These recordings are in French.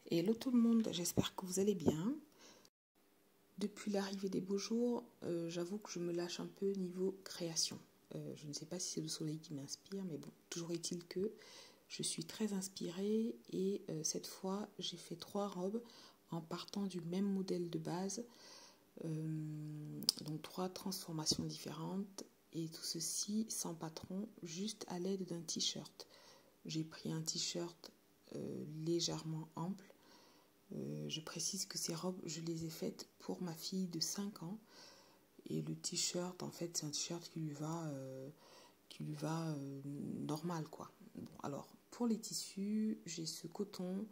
Hello tout le monde, j'espère que vous allez bien. Depuis l'arrivée des beaux jours, j'avoue que je me lâche un peu niveau création. Je ne sais pas si c'est le soleil qui m'inspire, mais bon, toujours est-il que je suis très inspirée et cette fois j'ai fait 3 robes en partant du même modèle de base. Donc 3 transformations différentes et tout ceci sans patron, juste à l'aide d'un t-shirt. J'ai pris un t-shirt légèrement ample. Je précise que ces robes, je les ai faites pour ma fille de 5 ans. Et le t-shirt, en fait, c'est un t-shirt qui lui va normal, quoi. Bon, alors, pour les tissus, j'ai ce coton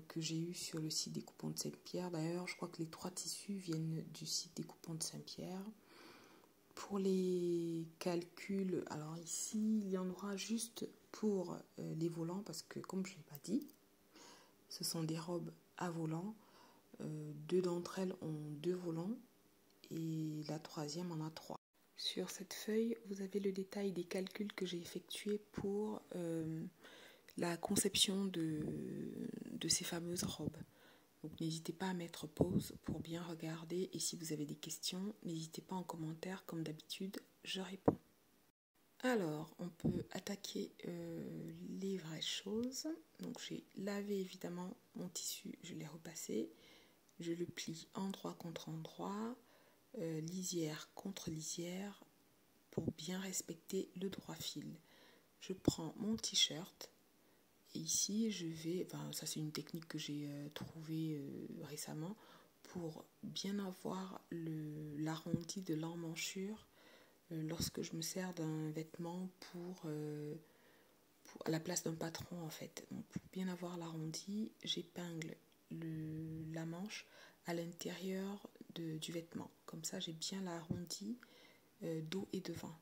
que j'ai eu sur le site des Coupons de Saint-Pierre. D'ailleurs, je crois que les 3 tissus viennent du site des Coupons de Saint-Pierre. Pour les calculs, alors ici, il y en aura juste pour les volants, parce que, comme je ne l'ai pas dit, ce sont des robes à volant. 2 d'entre elles ont 2 volants et la troisième en a 3. Sur cette feuille, vous avez le détail des calculs que j'ai effectués pour la conception de ces fameuses robes. Donc n'hésitez pas à mettre pause pour bien regarder et si vous avez des questions, n'hésitez pas en commentaire, comme d'habitude, je réponds. Alors, on peut attaquer les vraies choses. Donc j'ai lavé évidemment mon tissu, je l'ai repassé. Je le plie endroit contre endroit, lisière contre lisière, pour bien respecter le droit fil. Je prends mon t-shirt et ici je vais, ça c'est une technique que j'ai trouvée récemment, pour bien avoir l'arrondi de l'emmanchure lorsque je me sers d'un vêtement à la place d'un patron en fait. Donc, pour bien avoir l'arrondi, j'épingle la manche à l'intérieur du vêtement. Comme ça, j'ai bien l'arrondi dos et devant.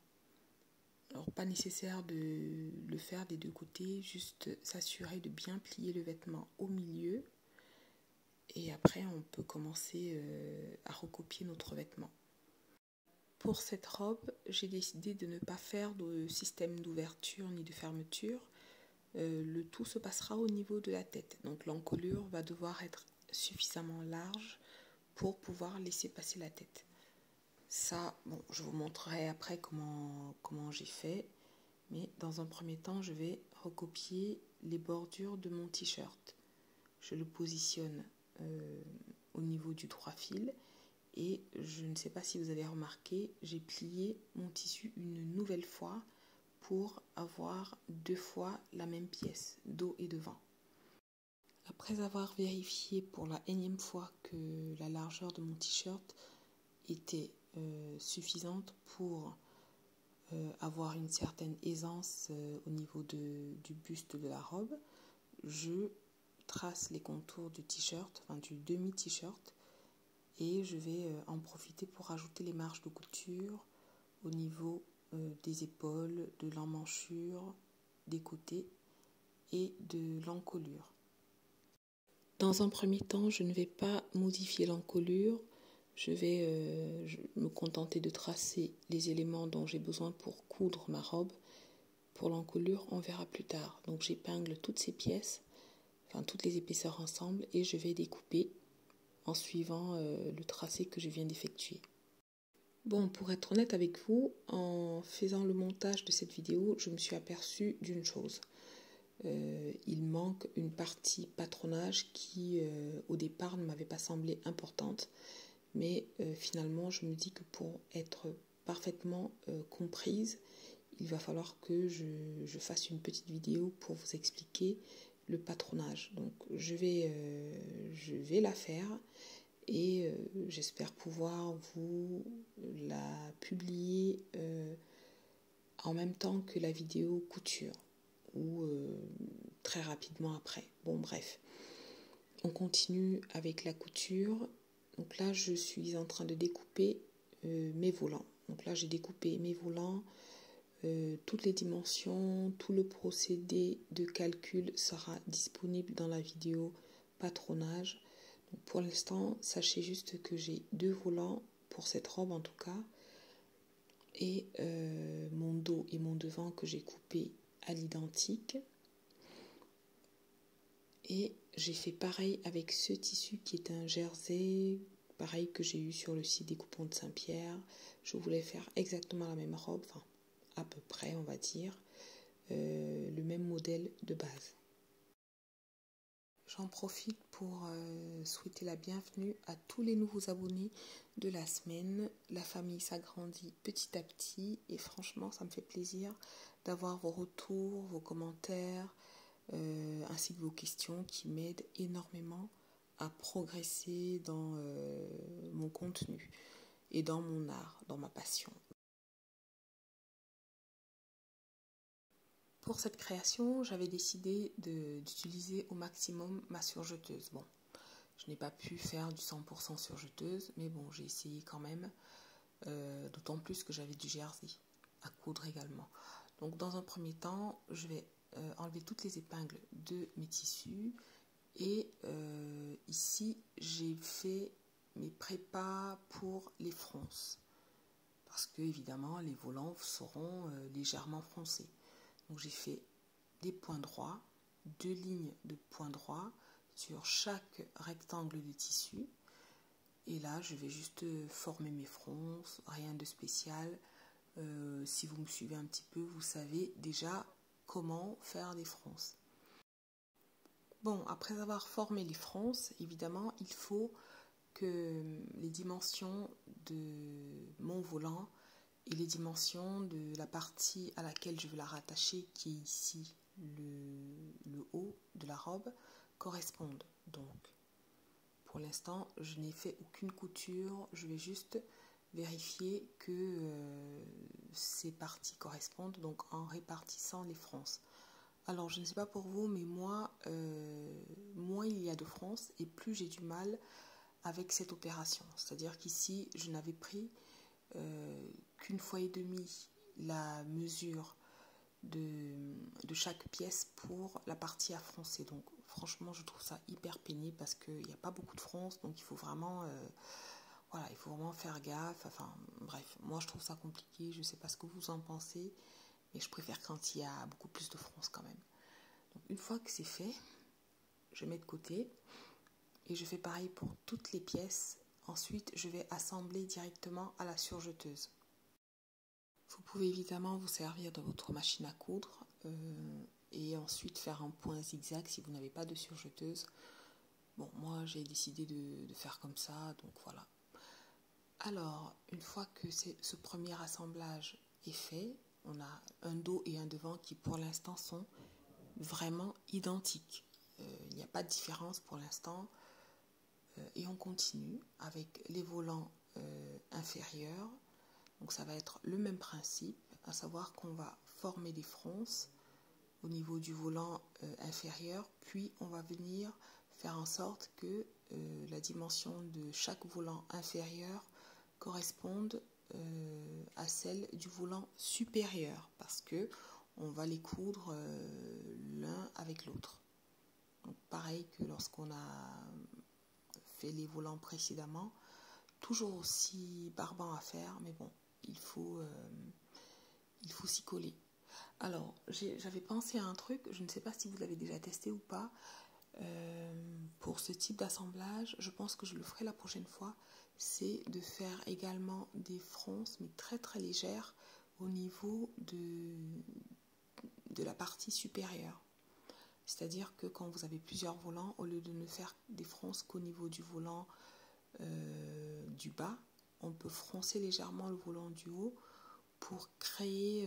Alors, pas nécessaire de le faire des 2 côtés, juste s'assurer de bien plier le vêtement au milieu. Et après, on peut commencer à recopier notre vêtement. Pour cette robe, j'ai décidé de ne pas faire de système d'ouverture ni de fermeture. Le tout se passera au niveau de la tête. Donc l'encolure va devoir être suffisamment large pour pouvoir laisser passer la tête. Ça, bon, je vous montrerai après comment j'ai fait. Mais dans un premier temps, je vais recopier les bordures de mon t-shirt. Je le positionne au niveau du droit fil. Et je ne sais pas si vous avez remarqué, j'ai plié mon tissu une nouvelle fois pour avoir 2 fois la même pièce, dos et devant. Après avoir vérifié pour la énième fois que la largeur de mon t-shirt était suffisante pour avoir une certaine aisance au niveau du buste de la robe, je trace les contours du t-shirt, du demi-t-shirt, et je vais en profiter pour ajouter les marges de couture au niveau des épaules, de l'emmanchure, des côtés et de l'encolure. Dans un premier temps, je ne vais pas modifier l'encolure, je vais me contenter de tracer les éléments dont j'ai besoin pour coudre ma robe. Pour l'encolure, on verra plus tard. Donc j'épingle toutes ces pièces, toutes les épaisseurs ensemble, et je vais découper en suivant le tracé que je viens d'effectuer. Bon, pour être honnête avec vous, en faisant le montage de cette vidéo, je me suis aperçue d'une chose. Il manque une partie patronage qui, au départ, ne m'avait pas semblé importante. Mais finalement, je me dis que pour être parfaitement comprise, il va falloir que je fasse une petite vidéo pour vous expliquer le patronage. Donc, je vais la faire. Et j'espère pouvoir vous la publier en même temps que la vidéo couture ou très rapidement après. Bon, bref, on continue avec la couture. Donc là, je suis en train de découper mes volants. Donc là, j'ai découpé mes volants, toutes les dimensions, tout le procédé de calcul sera disponible dans la vidéo patronage. Pour l'instant, sachez juste que j'ai 2 volants pour cette robe en tout cas, et mon dos et mon devant que j'ai coupé à l'identique. Et j'ai fait pareil avec ce tissu qui est un jersey, pareil que j'ai eu sur le site des Coupons de Saint-Pierre. Je voulais faire exactement la même robe, enfin à peu près on va dire, le même modèle de base. J'en profite pour souhaiter la bienvenue à tous les nouveaux abonnés de la semaine. La famille s'agrandit petit à petit et franchement ça me fait plaisir d'avoir vos retours, vos commentaires, ainsi que vos questions qui m'aident énormément à progresser dans mon contenu et dans mon art, dans ma passion. Pour cette création, j'avais décidé d'utiliser au maximum ma surjeteuse. Bon, je n'ai pas pu faire du 100% surjeteuse, mais bon, j'ai essayé quand même, d'autant plus que j'avais du jersey à coudre également. Donc dans un premier temps, je vais enlever toutes les épingles de mes tissus et ici, j'ai fait mes prépas pour les fronces parce que évidemment, les volants seront légèrement froncés. Donc j'ai fait des points droits, 2 lignes de points droits sur chaque rectangle de tissu. Et là, je vais juste former mes fronces, rien de spécial. Si vous me suivez un petit peu, vous savez déjà comment faire des fronces. Bon, après avoir formé les fronces, évidemment, il faut que les dimensions de mon volant et les dimensions de la partie à laquelle je veux la rattacher, qui est ici le haut de la robe, correspondent. Donc, pour l'instant, je n'ai fait aucune couture, je vais juste vérifier que ces parties correspondent, donc en répartissant les fronces. Alors, je ne sais pas pour vous, mais moi, moins il y a de fronces et plus j'ai du mal avec cette opération. C'est-à-dire qu'ici, je n'avais pris qu'une fois et demie la mesure de chaque pièce pour la partie à froncer. Donc franchement je trouve ça hyper pénible parce qu'il n'y a pas beaucoup de fronces, donc il faut vraiment voilà, il faut vraiment faire gaffe. Enfin bref, moi je trouve ça compliqué, je ne sais pas ce que vous en pensez, mais je préfère quand il y a beaucoup plus de fronces quand même. Donc une fois que c'est fait, je mets de côté et je fais pareil pour toutes les pièces. Ensuite je vais assembler directement à la surjeteuse. Vous pouvez évidemment vous servir de votre machine à coudre et ensuite faire un point zigzag si vous n'avez pas de surjeteuse. Bon, moi j'ai décidé de faire comme ça, donc voilà. Alors, une fois que ce premier assemblage est fait, on a un dos et un devant qui pour l'instant sont vraiment identiques. Il n'y a pas de différence pour l'instant. Et on continue avec les volants inférieurs. Donc ça va être le même principe, à savoir qu'on va former des fronces au niveau du volant inférieur, puis on va venir faire en sorte que la dimension de chaque volant inférieur corresponde à celle du volant supérieur, parce que on va les coudre l'un avec l'autre. Donc pareil que lorsqu'on a fait les volants précédemment, toujours aussi barbant à faire, mais bon, il faut s'y coller. Alors, j'avais pensé à un truc, je ne sais pas si vous l'avez déjà testé ou pas, pour ce type d'assemblage, je pense que je le ferai la prochaine fois, c'est de faire également des fronces, mais très très légères, au niveau de la partie supérieure. C'est-à-dire que quand vous avez plusieurs volants, au lieu de ne faire des fronces qu'au niveau du volant du bas, on peut froncer légèrement le volant du haut pour créer,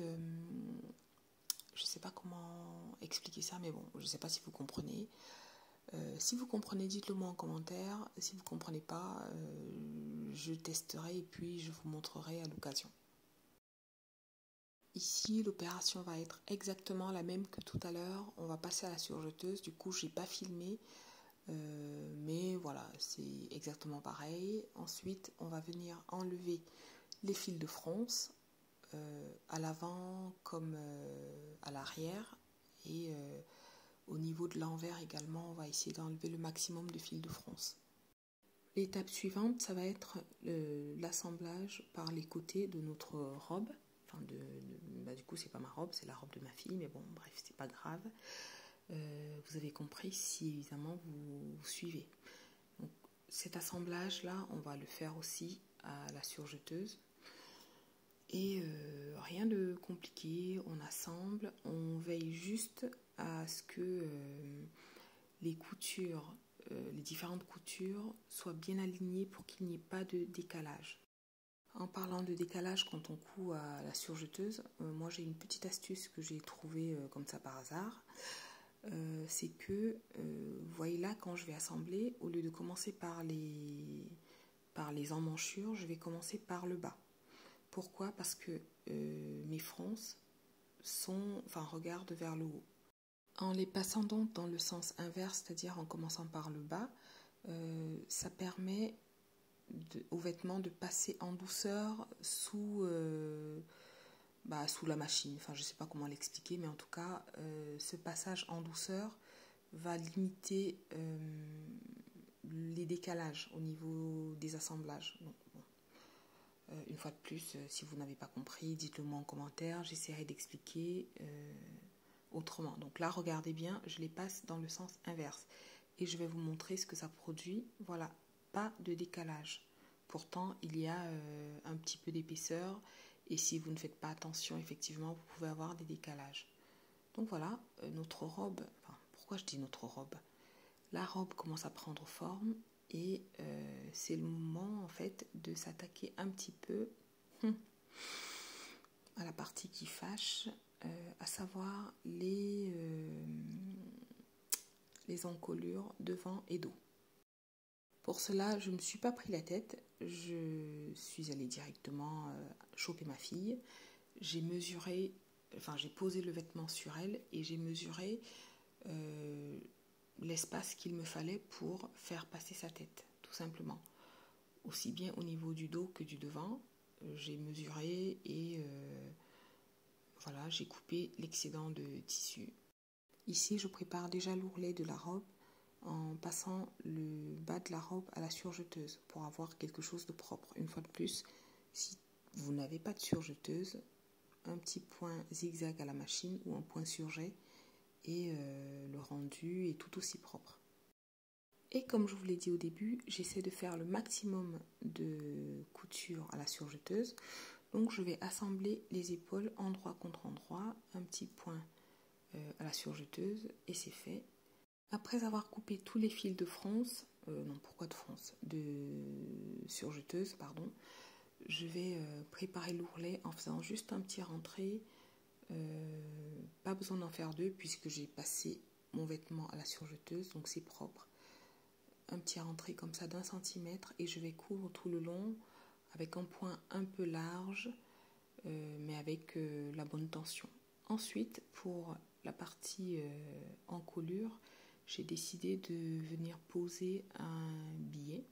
je ne sais pas comment expliquer ça, mais bon, je ne sais pas si vous comprenez. Si vous comprenez, dites-le moi en commentaire. Si vous ne comprenez pas, je testerai et puis je vous montrerai à l'occasion. Ici, l'opération va être exactement la même que tout à l'heure. On va passer à la surjeteuse. Du coup, je n'ai pas filmé. Mais voilà, c'est exactement pareil. Ensuite, on va venir enlever les fils de fronce à l'avant comme à l'arrière. Et au niveau de l'envers également, on va essayer d'enlever le maximum de fils de fronce. L'étape suivante, ça va être l'assemblage par les côtés de notre robe. Enfin, du coup, c'est pas ma robe, c'est la robe de ma fille, mais bon, bref, c'est pas grave. Vous avez compris si évidemment vous suivez. Donc, cet assemblage-là, on va le faire aussi à la surjeteuse. Et rien de compliqué, on assemble, on veille juste à ce que les coutures, les différentes coutures soient bien alignées pour qu'il n'y ait pas de décalage. En parlant de décalage quand on coud à la surjeteuse, moi j'ai une petite astuce que j'ai trouvée comme ça par hasard. C'est que, vous voyez là, quand je vais assembler, au lieu de commencer par les emmanchures, je vais commencer par le bas. Pourquoi ? Parce que mes fronces regardent vers le haut. En les passant donc dans le sens inverse, c'est-à-dire en commençant par le bas, ça permet aux vêtements de passer en douceur sous la machine. Enfin, je ne sais pas comment l'expliquer, mais en tout cas, ce passage en douceur va limiter les décalages au niveau des assemblages. Donc, une fois de plus, si vous n'avez pas compris, dites-le moi en commentaire, j'essaierai d'expliquer autrement. Donc là, regardez bien, je les passe dans le sens inverse. Et je vais vous montrer ce que ça produit. Voilà, pas de décalage. Pourtant, il y a un petit peu d'épaisseur. Et si vous ne faites pas attention, effectivement, vous pouvez avoir des décalages. Donc voilà, notre robe, pourquoi je dis notre robe ? La robe commence à prendre forme. Et c'est le moment en fait de s'attaquer un petit peu à la partie qui fâche, à savoir les encolures devant et dos. Pour cela, je ne me suis pas pris la tête, je suis allée directement choper ma fille. J'ai posé le vêtement sur elle et j'ai mesuré l'espace qu'il me fallait pour faire passer sa tête, tout simplement. Aussi bien au niveau du dos que du devant, j'ai mesuré et j'ai coupé l'excédent de tissu. Ici, je prépare déjà l'ourlet de la robe en passant le bas de la robe à la surjeteuse pour avoir quelque chose de propre. Une fois de plus, si vous n'avez pas de surjeteuse, un petit point zigzag à la machine ou un point surjet et le rendu est tout aussi propre. Et comme je vous l'ai dit au début, j'essaie de faire le maximum de couture à la surjeteuse. Donc je vais assembler les épaules endroit contre endroit, un petit point à la surjeteuse et c'est fait. Après avoir coupé tous les fils de fronce, de surjeteuse, je vais préparer l'ourlet en faisant juste un petit rentré. Pas besoin d'en faire deux puisque j'ai passé mon vêtement à la surjeteuse, donc c'est propre. Un petit rentré comme ça d'1 centimètre et je vais coudre tout le long avec un point un peu large mais avec la bonne tension. Ensuite, pour la partie encolure, j'ai décidé de venir poser un billet.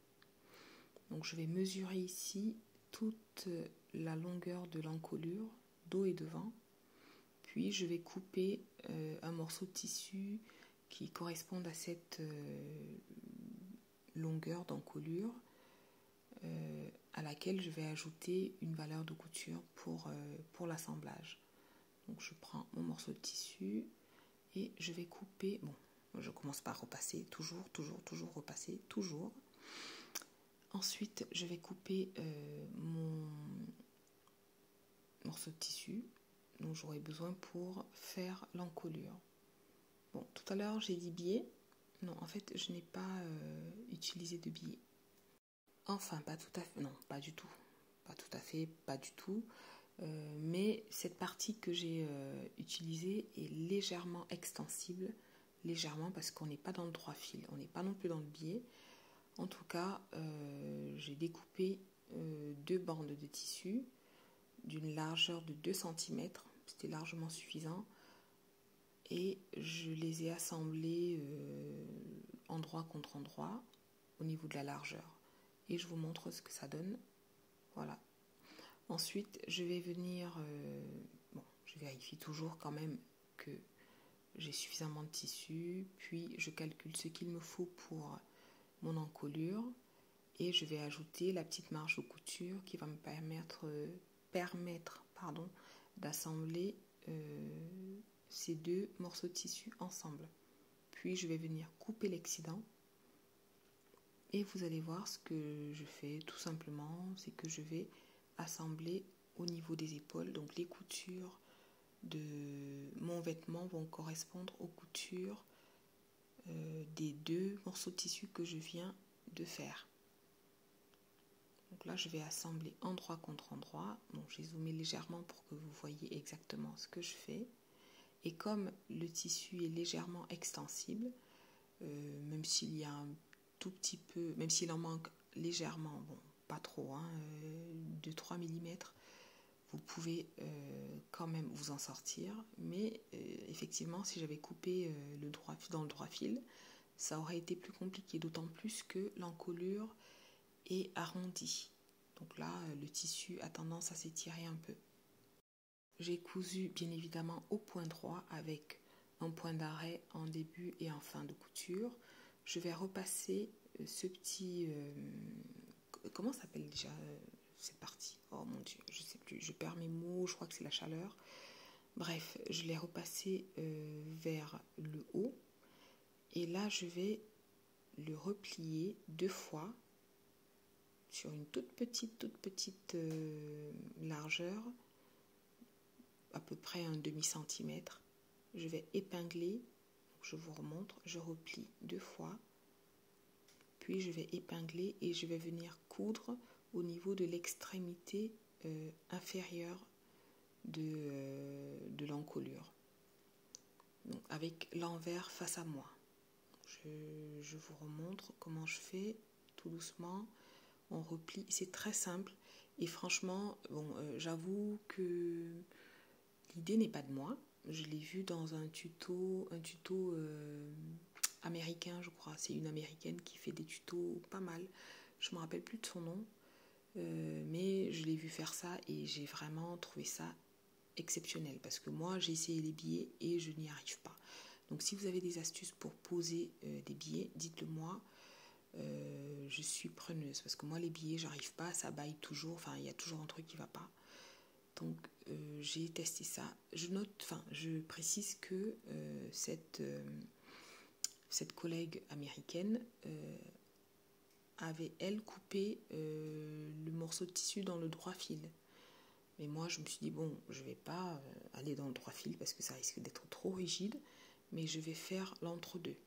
Donc je vais mesurer ici toute la longueur de l'encolure, dos et devant. Puis je vais couper un morceau de tissu qui corresponde à cette longueur d'encolure à laquelle je vais ajouter une valeur de couture pour l'assemblage. Donc je prends mon morceau de tissu et je vais couper, je commence par repasser, toujours repasser, toujours. Ensuite, je vais couper mon morceau de tissu dont j'aurai besoin pour faire l'encolure. Bon, tout à l'heure j'ai dit biais. Non, en fait, je n'ai pas utilisé de biais. Enfin, pas tout à fait, non, pas du tout. Pas tout à fait, pas du tout. Mais cette partie que j'ai utilisée est légèrement extensible. Légèrement parce qu'on n'est pas dans le droit fil. On n'est pas non plus dans le biais. En tout cas, j'ai découpé 2 bandes de tissu d'une largeur de 2 cm. C'était largement suffisant. Et je les ai assemblées endroit contre endroit au niveau de la largeur. Et je vous montre ce que ça donne. Voilà. Ensuite, je vais venir... je vérifie toujours quand même que j'ai suffisamment de tissu. Puis, je calcule ce qu'il me faut pour mon encolure. Et je vais ajouter la petite marge de couture qui va me permettre d'assembler ces 2 morceaux de tissu ensemble. puis je vais venir couper l'excédent. Et vous allez voir ce que je fais tout simplement, c'est que je vais assembler au niveau des épaules. Donc les coutures de mon vêtement vont correspondre aux coutures des 2 morceaux de tissu que je viens de faire. Donc là je vais assembler endroit contre endroit. Donc j'ai zoomé légèrement pour que vous voyez exactement ce que je fais. Et comme le tissu est légèrement extensible, même s'il y a un tout petit peu, même s'il en manque légèrement, bon, pas trop, 2-3 mm, vous pouvez quand même vous en sortir. Mais effectivement, si j'avais coupé dans le droit fil, ça aurait été plus compliqué, d'autant plus que l'encolure est arrondie. Donc là, le tissu a tendance à s'étirer un peu. J'ai cousu bien évidemment au point droit avec un point d'arrêt en début et en fin de couture. Je vais repasser ce petit... comment ça s'appelle déjà cette partie? Oh mon Dieu, je ne sais plus, je perds mes mots, je crois que c'est la chaleur. Bref, je l'ai repassé vers le haut. Et là, je vais le replier 2 fois sur une toute petite largeur, à peu près un demi-centimètre. Je vais épingler, je vous remontre, je replie 2 fois, puis je vais épingler et je vais venir coudre au niveau de l'extrémité inférieure de l'encolure, avec l'envers face à moi. Je vous remontre comment je fais, tout doucement, on replie, c'est très simple et franchement, bon, j'avoue que l'idée n'est pas de moi, je l'ai vu dans un tuto américain, je crois, c'est une américaine qui fait des tutos pas mal, je ne me rappelle plus de son nom, mais je l'ai vu faire ça et j'ai vraiment trouvé ça exceptionnel parce que moi j'ai essayé les billets et je n'y arrive pas. Donc si vous avez des astuces pour poser des billets, dites-le moi, je suis preneuse parce que moi les billets j'arrive pas, ça baille toujours, enfin il y a toujours un truc qui va pas. Donc j'ai testé ça. Je précise que cette collègue américaine avait elle coupé le morceau de tissu dans le droit fil. Mais moi, je me suis dit, bon, je ne vais pas aller dans le droit fil parce que ça risque d'être trop rigide, mais je vais faire l'entre-deux.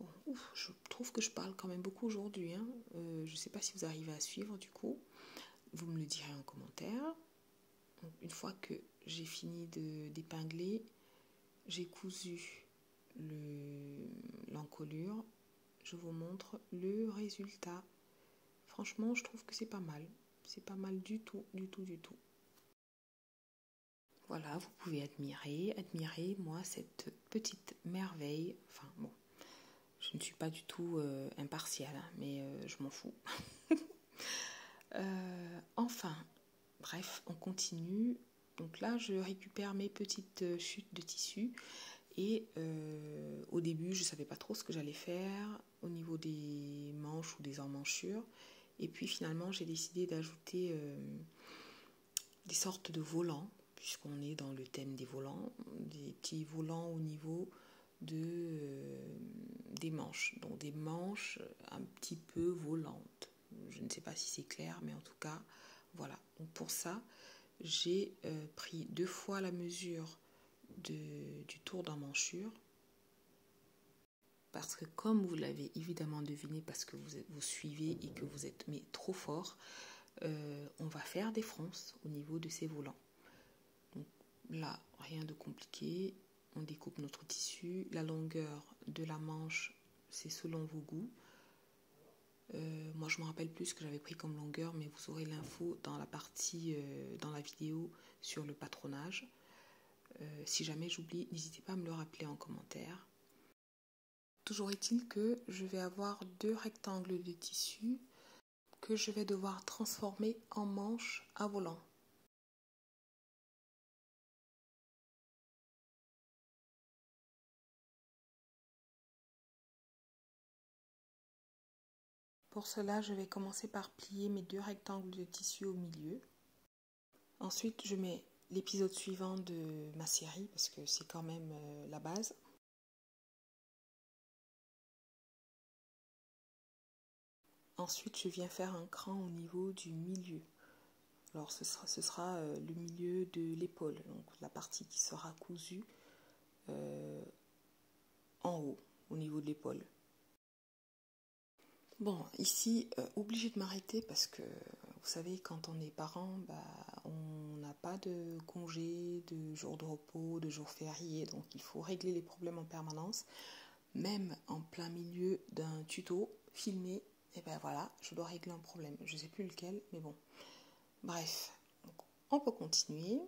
Bon, je trouve que je parle quand même beaucoup aujourd'hui. Je ne sais pas si vous arrivez à suivre du coup. Vous me le direz en commentaire. Donc, une fois que j'ai fini d'épingler, j'ai cousu l'encolure. Je vous montre le résultat. Franchement, je trouve que c'est pas mal. C'est pas mal du tout. Voilà, vous pouvez admirer moi cette petite merveille. Enfin bon, je ne suis pas du tout impartiale, mais je m'en fous. Enfin, bref, on continue. Donc là, je récupère mes petites chutes de tissu. Et au début, je ne savais pas trop ce que j'allais faire au niveau des manches ou des emmanchures. Et puis finalement, j'ai décidé d'ajouter des sortes de volants, puisqu'on est dans le thème des volants, des petits volants au niveau des manches. Donc des manches un petit peu volantes. Je ne sais pas si c'est clair, mais en tout cas, voilà. Donc pour ça, j'ai pris 2 fois la mesure du tour d'emmanchure. Parce que comme vous l'avez évidemment deviné, parce que vous suivez et que vous êtes trop fort, on va faire des fronces au niveau de ces volants. Donc là, rien de compliqué. On découpe notre tissu. La longueur de la manche, c'est selon vos goûts. Moi, je me rappelle plus ce que j'avais pris comme longueur, mais vous aurez l'info dans la partie, dans la vidéo sur le patronage. Si jamais j'oublie, n'hésitez pas à me le rappeler en commentaire. Toujours est-il que je vais avoir 2 rectangles de tissu que je vais devoir transformer en manches à volant. Pour cela, je vais commencer par plier mes 2 rectangles de tissu au milieu. Ensuite, je mets l'épisode suivant de ma série, parce que c'est quand même la base. Ensuite, je viens faire un cran au niveau du milieu. Alors, ce sera le milieu de l'épaule, donc la partie qui sera cousue en haut, au niveau de l'épaule. Bon, ici, obligé de m'arrêter parce que, vous savez, quand on est parent, on n'a pas de congé, de jours de repos, de jours fériés, donc il faut régler les problèmes en permanence. Même en plein milieu d'un tuto filmé, et ben voilà, je dois régler un problème. Je ne sais plus lequel, mais bon. Bref, donc, on peut continuer.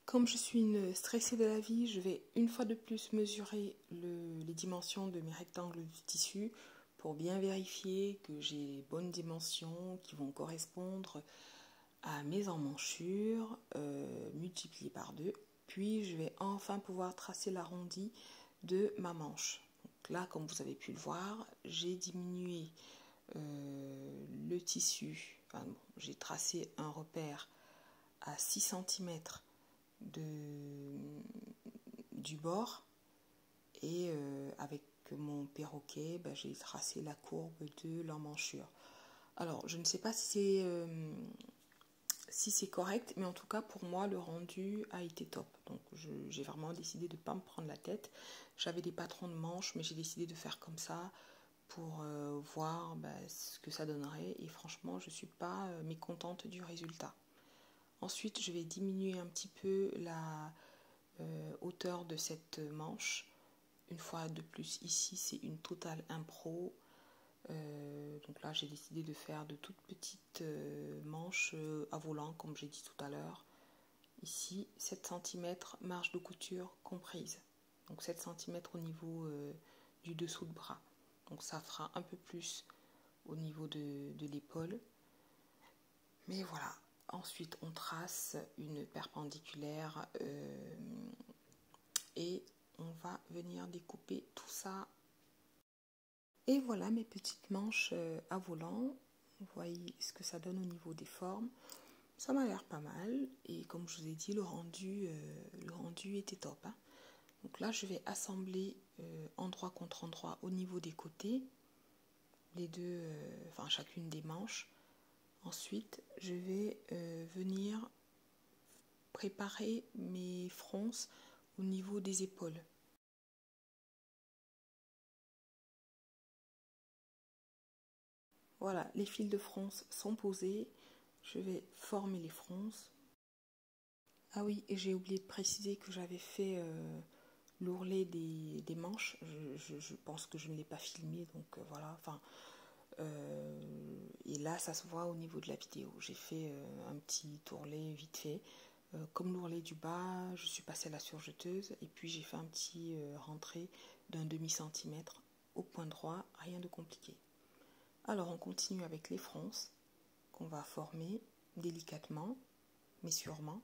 Comme je suis une stressée de la vie, je vais une fois de plus mesurer les dimensions de mes rectangles du tissu pour bien vérifier que j'ai les bonnes dimensions qui vont correspondre à mes emmanchures multipliées par 2. Puis je vais enfin pouvoir tracer l'arrondi de ma manche. Donc là, comme vous avez pu le voir, j'ai diminué le tissu. Enfin, bon, j'ai tracé un repère à 6 cm du bord et avec mon perroquet, j'ai tracé la courbe de l'emmanchure. Alors, je ne sais pas si c'est correct, mais en tout cas pour moi le rendu a été top. Donc j'ai vraiment décidé de ne pas me prendre la tête. J'avais des patrons de manches, mais j'ai décidé de faire comme ça pour voir ce que ça donnerait, et franchement je ne suis pas mécontente du résultat. Ensuite je vais diminuer un petit peu la hauteur de cette manche. Une fois de plus, ici c'est une totale impro. Donc là j'ai décidé de faire de toutes petites manches à volant, comme j'ai dit tout à l'heure. Ici 7 cm marge de couture comprise, donc 7 cm au niveau du dessous de bras, donc ça fera un peu plus au niveau de l'épaule, mais voilà. Ensuite on trace une perpendiculaire et on va venir découper tout ça. Et voilà mes petites manches à volant. Vous voyez ce que ça donne au niveau des formes. Ça m'a l'air pas mal. Et comme je vous ai dit, le rendu était top. Hein. Donc là, je vais assembler endroit contre endroit au niveau des côtés. Les deux, chacune des manches. Ensuite, je vais venir préparer mes fronces au niveau des épaules. Voilà, les fils de fronce sont posés. Je vais former les fronces. Ah oui, et j'ai oublié de préciser que j'avais fait l'ourlet des manches. Je pense que je ne l'ai pas filmé, donc voilà. Et là, ça se voit au niveau de la vidéo. J'ai fait un petit ourlet vite fait. Comme l'ourlet du bas, je suis passée à la surjeteuse et puis j'ai fait un petit rentré d'un demi-centimètre au point droit, rien de compliqué. Alors on continue avec les fronces qu'on va former délicatement mais sûrement.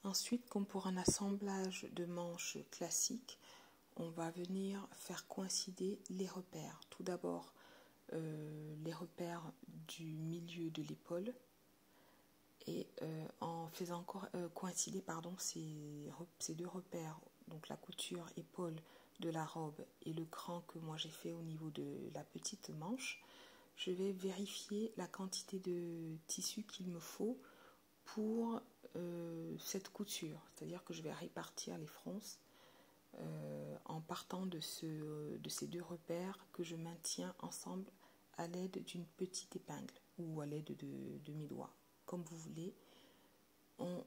Ensuite, comme pour un assemblage de manches classique, on va venir faire coïncider les repères. Tout d'abord, les repères du milieu de l'épaule et en faisant coïncider ces deux repères, donc la couture épaule de la robe et le cran que moi j'ai fait au niveau de la petite manche, je vais vérifier la quantité de tissu qu'il me faut pour cette couture, c'est-à-dire que je vais répartir les fronces en partant de ces deux repères que je maintiens ensemble à l'aide d'une petite épingle ou à l'aide de mes doigts, comme vous voulez. On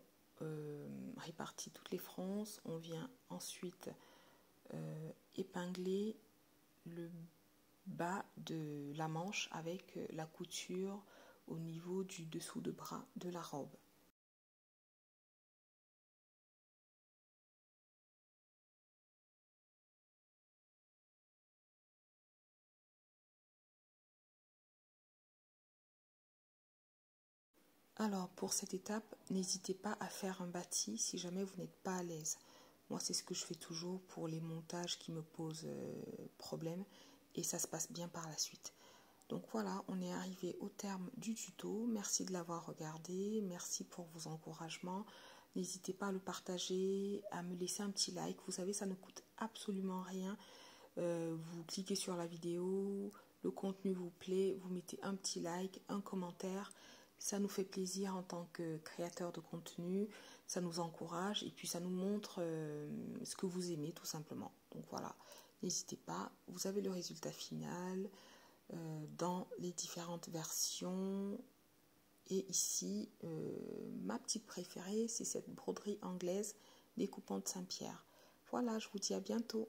réparti toutes les fronces. On vient ensuite épingler le bas de la manche avec la couture au niveau du dessous de bras de la robe. Alors pour cette étape, n'hésitez pas à faire un bâti si jamais vous n'êtes pas à l'aise. Moi c'est ce que je fais toujours pour les montages qui me posent problème et ça se passe bien par la suite. Donc voilà, on est arrivé au terme du tuto. Merci de l'avoir regardé, merci pour vos encouragements. N'hésitez pas à le partager, à me laisser un petit like. Vous savez, ça ne coûte absolument rien. Vous cliquez sur la vidéo, le contenu vous plaît, vous mettez un petit like, un commentaire. Ça nous fait plaisir en tant que créateur de contenu, ça nous encourage et puis ça nous montre ce que vous aimez tout simplement. Donc voilà, n'hésitez pas, vous avez le résultat final dans les différentes versions. Et ici, ma petite préférée, c'est cette broderie anglaise découpante Saint-Pierre. Voilà, je vous dis à bientôt.